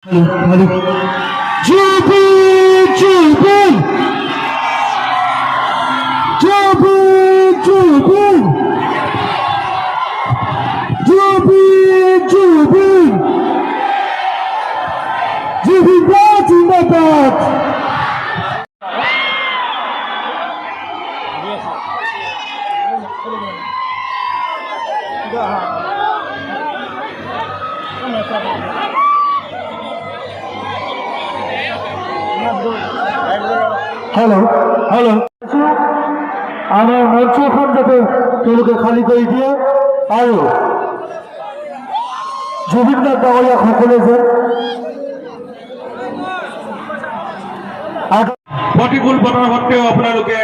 Hello. Jubin! Jubin Bhat Zindabad! Hello. আমার মঞ্চখন যাতে তেওঁলোকে খালী কৰি দিয়ে আৰু জুবিন দাস ডাঙৰীয়াক সকলোৱে যেন প্ৰতিকূল বতৰৰ সত্ত্বেও আপোনালোকে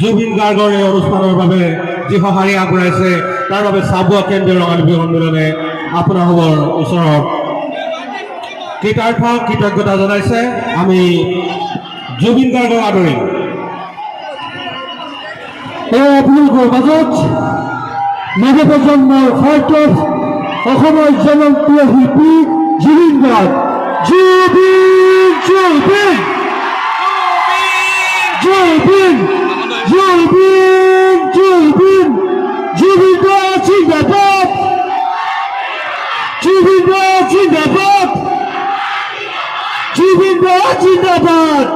জুবিন গাৰ্গৰ এই অনুষ্ঠানৰ বাবে যি সঁহাৰি আগবঢ়াইছে তাৰ বাবে চাবুৱা কেন্দ্ৰীয় ৰঙালী বিহু সন্মিলনে আপোনালোকৰ ওচৰত কৃতজ্ঞতা জনাইছে। আমি জুবিন গাৰ্গক আদৰিম। এই আপোনালোকৰ মাজত নৱ প্ৰজন্মৰ ফাইটাৰ অসমৰ জনপ্ৰিয় শিল্পী জুবিন গাৰ্গ। জুবিন দাস জিন্দাবাদ! জুবিন দাস জিন্দাবাদ!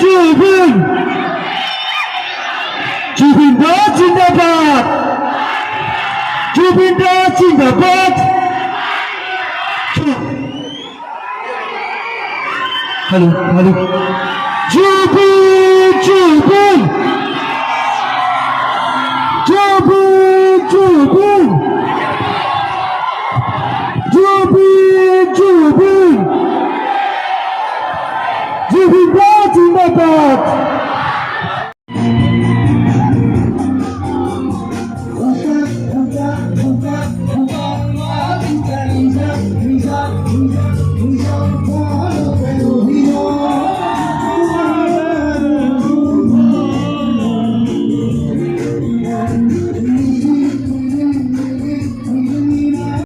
Jubin! Jubin Bhat Zindabad! Jubin Bhat Zindabad! Hello.